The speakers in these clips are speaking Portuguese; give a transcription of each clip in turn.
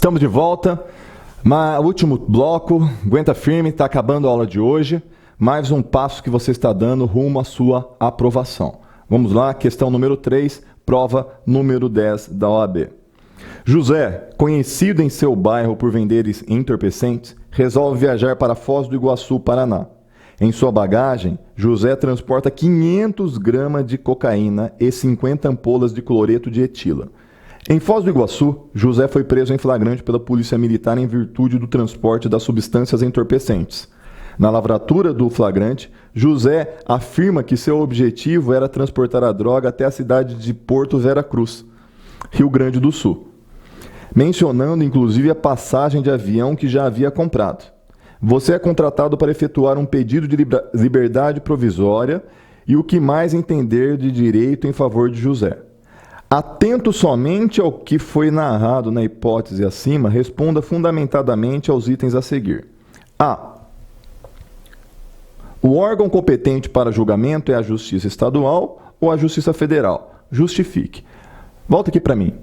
Estamos de volta. Último bloco, aguenta firme, está acabando a aula de hoje. Mais um passo que você está dando rumo à sua aprovação. Vamos lá, questão número 3, prova número 10 da OAB. José, conhecido em seu bairro por vender entorpecentes, resolve viajar para Foz do Iguaçu, Paraná. Em sua bagagem, José transporta 500 gramas de cocaína e 50 ampolas de cloreto de etila. Em Foz do Iguaçu, José foi preso em flagrante pela Polícia Militar em virtude do transporte das substâncias entorpecentes. Na lavratura do flagrante, José afirma que seu objetivo era transportar a droga até a cidade de Porto Vera Cruz, Rio Grande do Sul, mencionando inclusive a passagem de avião que já havia comprado. Você é contratado para efetuar um pedido de liberdade provisória e o que mais entender de direito em favor de José. Atento somente ao que foi narrado na hipótese acima, responda fundamentadamente aos itens a seguir. A. O órgão competente para julgamento é a Justiça Estadual ou a Justiça Federal? Justifique. Volta aqui para mim.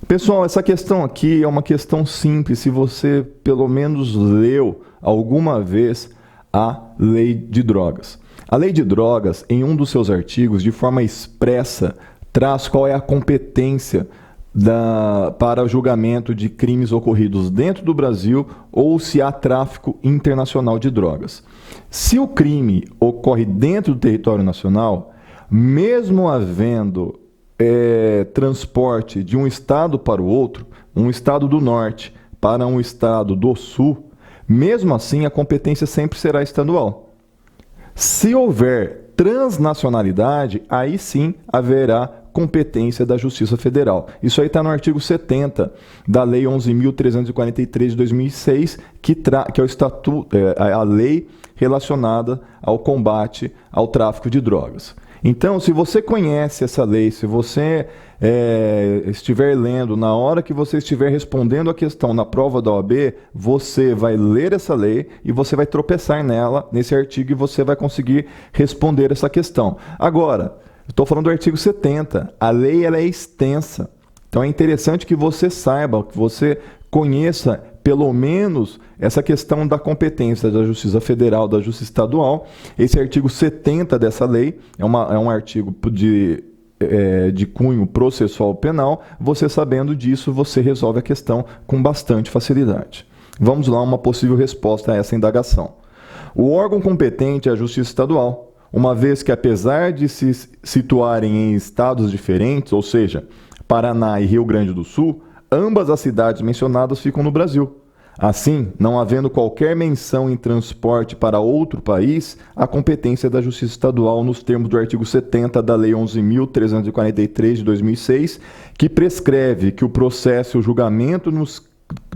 Pessoal, essa questão aqui é uma questão simples, se você pelo menos leu alguma vez a Lei de Drogas. A Lei de Drogas, em um dos seus artigos, de forma expressa, traz qual é a competência para julgamento de crimes ocorridos dentro do Brasil ou se há tráfico internacional de drogas. Se o crime ocorre dentro do território nacional, mesmo havendo transporte de um estado para o outro, um estado do norte para um estado do sul, mesmo assim a competência sempre será estadual. Se houver transnacionalidade, aí sim haverá competência da Justiça Federal. Isso aí está no artigo 70 da Lei 11.343 de 2006, que é o estatuto, a lei relacionada ao combate ao tráfico de drogas. Então, se você conhece essa lei, se você estiver lendo, na hora que você estiver respondendo a questão na prova da OAB, você vai ler essa lei e você vai tropeçar nela, nesse artigo, e você vai conseguir responder essa questão. Agora, estou falando do artigo 70. A lei ela é extensa. Então é interessante que você saiba, que você conheça pelo menos essa questão da competência da Justiça Federal, da Justiça Estadual. Esse artigo 70 dessa lei é um artigo de cunho processual penal. Você sabendo disso, você resolve a questão com bastante facilidade. Vamos lá, uma possível resposta a essa indagação. O órgão competente é a Justiça Estadual, uma vez que, apesar de se situarem em estados diferentes, ou seja, Paraná e Rio Grande do Sul, ambas as cidades mencionadas ficam no Brasil. Assim, não havendo qualquer menção em transporte para outro país, a competência da Justiça Estadual nos termos do artigo 70 da Lei 11.343 de 2006, que prescreve que o processo e o julgamento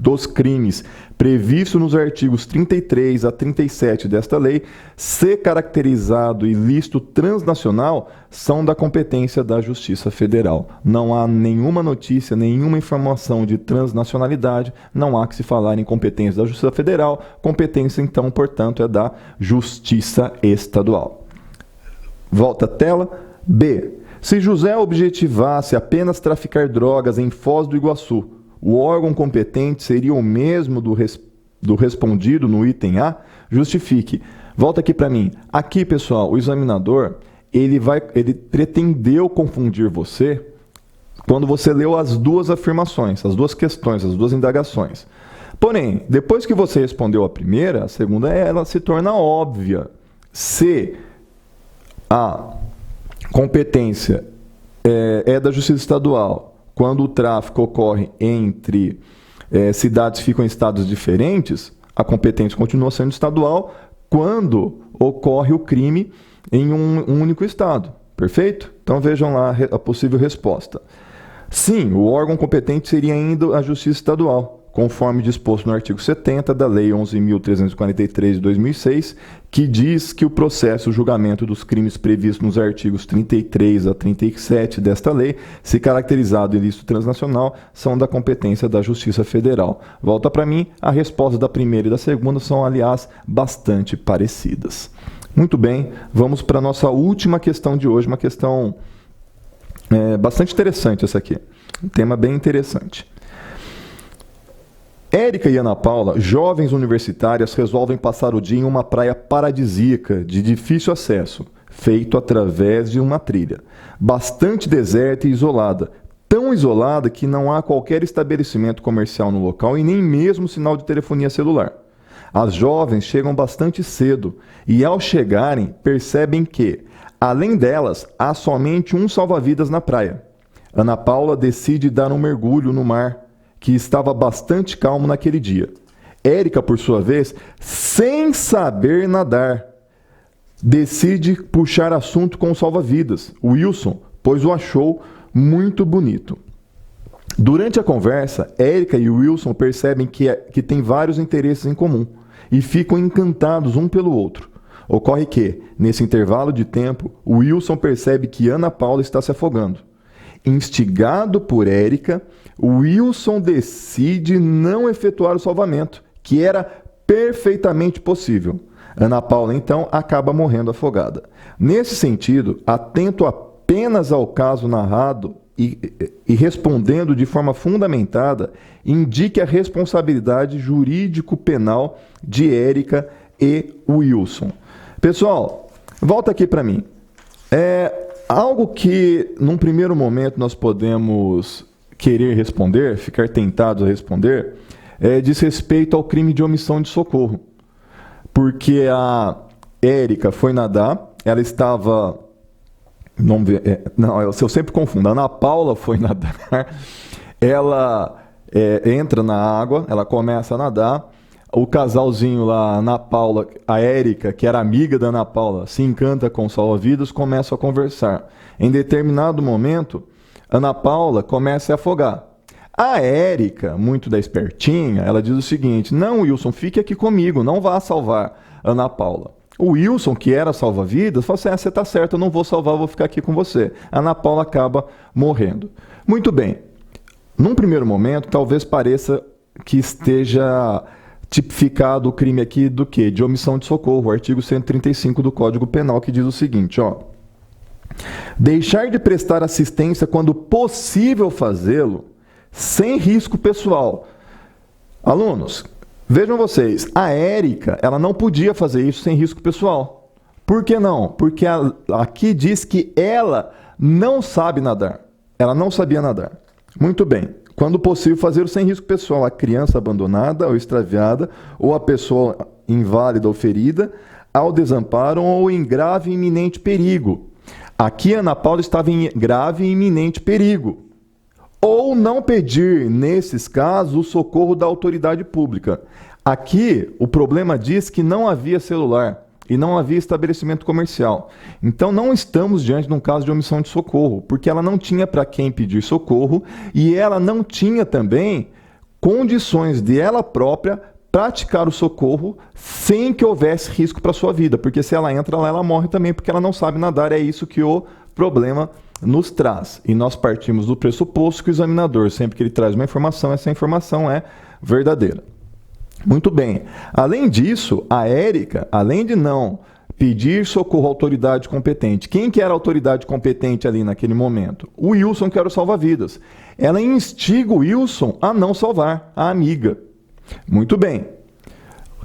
dos crimes previsto nos artigos 33 a 37 desta lei, se caracterizado ilícito transnacional, são da competência da Justiça Federal. Não há nenhuma notícia, nenhuma informação de transnacionalidade, não há que se falar em competência da Justiça Federal, competência então, portanto, é da Justiça Estadual. Volta a tela. B. Se José objetivasse apenas traficar drogas em Foz do Iguaçu, o órgão competente seria o mesmo do respondido no item A? Justifique. Volta aqui para mim. Aqui, pessoal, o examinador, ele pretendeu confundir você quando você leu as duas afirmações, as duas questões, as duas indagações. Porém, depois que você respondeu a primeira, a segunda ela se torna óbvia. Se a competência é da Justiça Estadual, quando o tráfico ocorre entre cidades que ficam em estados diferentes, a competência continua sendo estadual quando ocorre o crime em um único estado. Perfeito? Então vejam lá a possível resposta. Sim, o órgão competente seria ainda a Justiça Estadual, conforme disposto no artigo 70 da Lei 11.343 de 2006, que diz que o processo e o julgamento dos crimes previstos nos artigos 33 a 37 desta lei, se caracterizado ilícito transnacional, são da competência da Justiça Federal. Volta para mim, a resposta da primeira e da segunda são, aliás, bastante parecidas. Muito bem, vamos para a nossa última questão de hoje, uma questão bastante interessante essa aqui, um tema bem interessante. Érica e Ana Paula, jovens universitárias, resolvem passar o dia em uma praia paradisíaca de difícil acesso, feito através de uma trilha, bastante deserta e isolada, tão isolada que não há qualquer estabelecimento comercial no local e nem mesmo sinal de telefonia celular. As jovens chegam bastante cedo e, ao chegarem, percebem que, além delas, há somente um salva-vidas na praia. Ana Paula decide dar um mergulho no mar, que estava bastante calmo naquele dia. Érica, por sua vez, sem saber nadar, decide puxar assunto com o salva-vidas, Wilson, pois o achou muito bonito. Durante a conversa, Érica e Wilson percebem que têm vários interesses em comum e ficam encantados um pelo outro. Ocorre que, nesse intervalo de tempo, Wilson percebe que Ana Paula está se afogando. Instigado por Érica, Wilson decide não efetuar o salvamento, que era perfeitamente possível. Ana Paula, então, acaba morrendo afogada. Nesse sentido, atento apenas ao caso narrado e respondendo de forma fundamentada, indique a responsabilidade jurídico-penal de Érica e Wilson. Pessoal, volta aqui para mim. Algo que, num primeiro momento, nós podemos querer responder, ficar tentados a responder, diz respeito ao crime de omissão de socorro. Porque a Érica foi nadar, ela estava... eu sempre confundo. A Ana Paula foi nadar, ela entra na água, ela começa a nadar, o casalzinho lá, Ana Paula, a Érica, que era amiga da Ana Paula, se encanta com o salva-vidas, começa a conversar. Em determinado momento, Ana Paula começa a afogar. A Érica, muito da espertinha, ela diz o seguinte: não, Wilson, fique aqui comigo, não vá salvar Ana Paula. O Wilson, que era salva-vidas, fala assim: você está certo, eu não vou salvar, eu vou ficar aqui com você. A Ana Paula acaba morrendo. Muito bem. Num primeiro momento, talvez pareça que esteja tipificado o crime aqui do quê? De omissão de socorro, o artigo 135 do Código Penal, que diz o seguinte, deixar de prestar assistência quando possível fazê-lo, sem risco pessoal. Alunos, vejam vocês, a Érica, ela não podia fazer isso sem risco pessoal. Por que não? Porque aqui diz que ela não sabe nadar. Ela não sabia nadar. Muito bem. Quando possível, fazer sem risco pessoal, a criança abandonada ou extraviada, ou a pessoa inválida ou ferida, ao desamparo ou em grave e iminente perigo. Aqui, Ana Paula estava em grave e iminente perigo. Ou não pedir, nesses casos, o socorro da autoridade pública. Aqui, o problema diz que não havia celular e não havia estabelecimento comercial. Então, não estamos diante de um caso de omissão de socorro, porque ela não tinha para quem pedir socorro e ela não tinha também condições de ela própria praticar o socorro sem que houvesse risco para a sua vida, porque se ela entra lá, ela morre também, porque ela não sabe nadar. É isso que o problema nos traz. E nós partimos do pressuposto que o examinador, sempre que ele traz uma informação, essa informação é verdadeira. Muito bem. Além disso, a Érica, além de não pedir socorro à autoridade competente, quem que era a autoridade competente ali naquele momento? O Wilson, que era o salva-vidas. Ela instiga o Wilson a não salvar a amiga. Muito bem.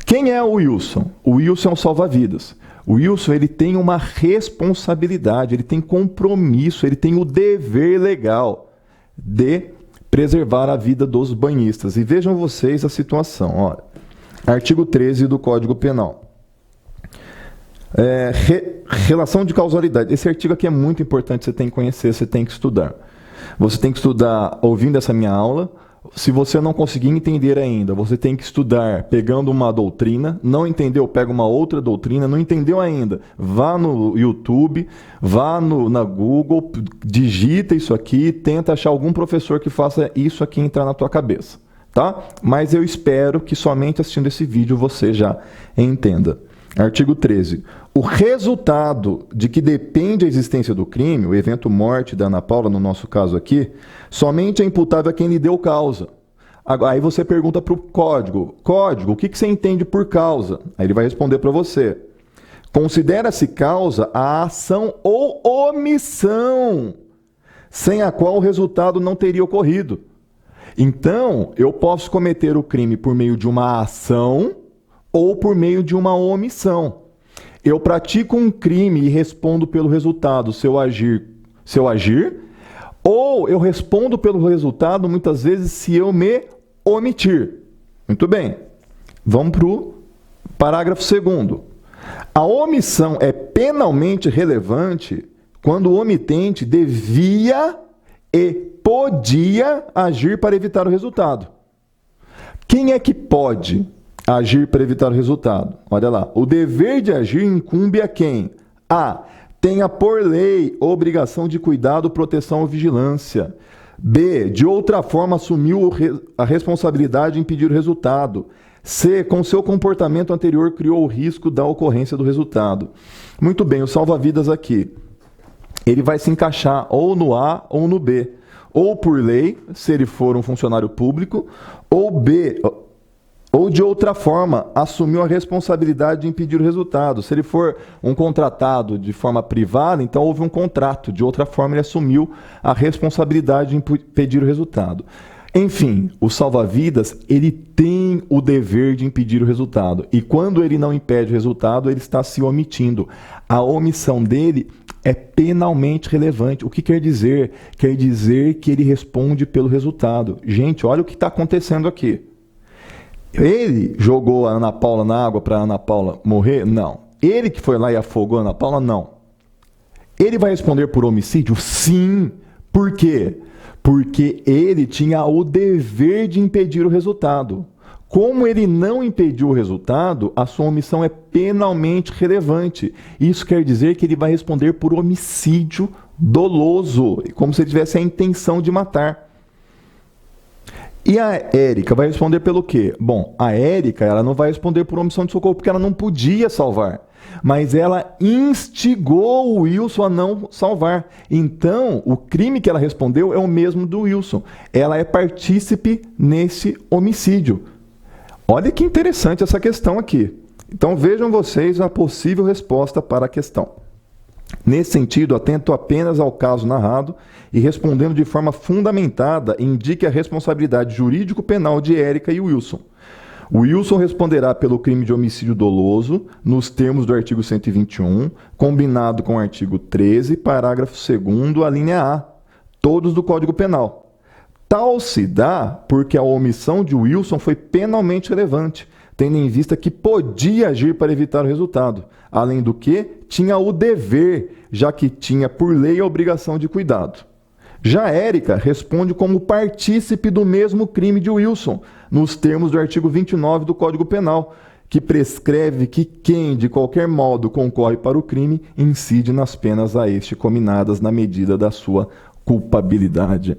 Quem é o Wilson? O Wilson é o salva-vidas. O Wilson, ele tem uma responsabilidade, ele tem compromisso, ele tem o dever legal de preservar a vida dos banhistas. E vejam vocês a situação. Artigo 13 do Código Penal. Relação de causalidade. Esse artigo aqui é muito importante, você tem que conhecer, você tem que estudar. Você tem que estudar ouvindo essa minha aula. Se você não conseguir entender ainda, você tem que estudar pegando uma doutrina. Não entendeu? Pega uma outra doutrina. Não entendeu ainda? Vá no YouTube, vá na Google, digita isso aqui, tenta achar algum professor que faça isso aqui entrar na tua cabeça, tá? Mas eu espero que somente assistindo esse vídeo você já entenda. Artigo 13. O resultado de que depende a existência do crime, o evento morte da Ana Paula, no nosso caso aqui, somente é imputável a quem lhe deu causa. Aí você pergunta para o código, o que você entende por causa? Aí ele vai responder para você. Considera-se causa a ação ou omissão, sem a qual o resultado não teria ocorrido. Então, eu posso cometer o crime por meio de uma ação ou por meio de uma omissão. Eu pratico um crime e respondo pelo resultado se eu agir, ou eu respondo pelo resultado muitas vezes se eu me omitir. Muito bem. Vamos para o parágrafo 2º. A omissão é penalmente relevante quando o omitente devia e podia agir para evitar o resultado. Quem é que pode agir para evitar o resultado? Olha lá. O dever de agir incumbe a quem? A. Tenha por lei obrigação de cuidado, proteção ou vigilância. B. De outra forma assumiu a responsabilidade de impedir o resultado. C. Com seu comportamento anterior criou o risco da ocorrência do resultado. Muito bem, o salva-vidas aqui. Ele vai se encaixar ou no A ou no B. Ou por lei, se ele for um funcionário público, ou B, ou de outra forma, assumiu a responsabilidade de impedir o resultado. Se ele for um contratado de forma privada, então houve um contrato. De outra forma, ele assumiu a responsabilidade de impedir o resultado. Enfim, o salva-vidas, ele tem o dever de impedir o resultado. E quando ele não impede o resultado, ele está se omitindo. A omissão dele é penalmente relevante. O que quer dizer? Quer dizer que ele responde pelo resultado. Gente, olha o que está acontecendo aqui. Ele jogou a Ana Paula na água para a Ana Paula morrer? Não. Ele que foi lá e afogou a Ana Paula? Não. Ele vai responder por homicídio? Sim. Por quê? Porque ele tinha o dever de impedir o resultado. Como ele não impediu o resultado, a sua omissão é penalmente relevante. Isso quer dizer que ele vai responder por homicídio doloso, como se ele tivesse a intenção de matar. E a Érica vai responder pelo quê? Bom, a Érica ela não vai responder por omissão de socorro, porque ela não podia salvar. Mas ela instigou o Wilson a não salvar. Então, o crime que ela respondeu é o mesmo do Wilson. Ela é partícipe nesse homicídio. Olha que interessante essa questão aqui. Então, vejam vocês a possível resposta para a questão. Nesse sentido, atento apenas ao caso narrado e respondendo de forma fundamentada, indique a responsabilidade jurídico-penal de Érica e Wilson. O Wilson responderá pelo crime de homicídio doloso, nos termos do artigo 121, combinado com o artigo 13, parágrafo 2º, a linha A, todos do Código Penal. Tal se dá porque a omissão de Wilson foi penalmente relevante, tendo em vista que podia agir para evitar o resultado, além do que tinha o dever, já que tinha por lei a obrigação de cuidado. Já Érica responde como partícipe do mesmo crime de Wilson, nos termos do artigo 29 do Código Penal, que prescreve que quem, de qualquer modo, concorre para o crime, incide nas penas a este cominadas na medida da sua culpabilidade.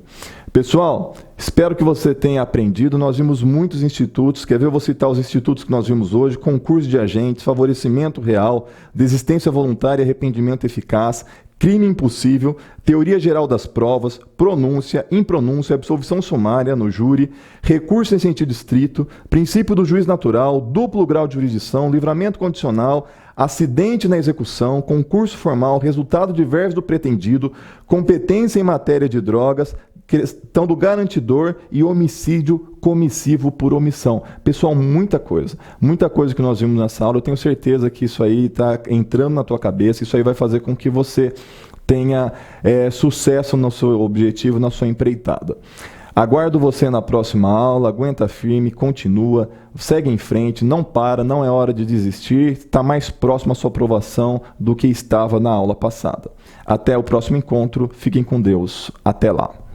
Pessoal, espero que você tenha aprendido. Nós vimos muitos institutos. Quer ver? Eu vou citar os institutos que nós vimos hoje: concurso de agentes, favorecimento real, desistência voluntária, arrependimento eficaz, crime impossível, teoria geral das provas, pronúncia, impronúncia, absolvição sumária no júri, recurso em sentido estrito, princípio do juiz natural, duplo grau de jurisdição, livramento condicional, acidente na execução, concurso formal, resultado diverso do pretendido, competência em matéria de drogas, questão do garantidor e homicídio comissivo por omissão. Pessoal, muita coisa que nós vimos nessa aula. Eu tenho certeza que isso aí está entrando na tua cabeça. Isso aí vai fazer com que você tenha sucesso no seu objetivo, na sua empreitada. Aguardo você na próxima aula. Aguenta firme, continua, segue em frente, não para, não é hora de desistir. Está mais próximo à sua aprovação do que estava na aula passada. Até o próximo encontro. Fiquem com Deus. Até lá.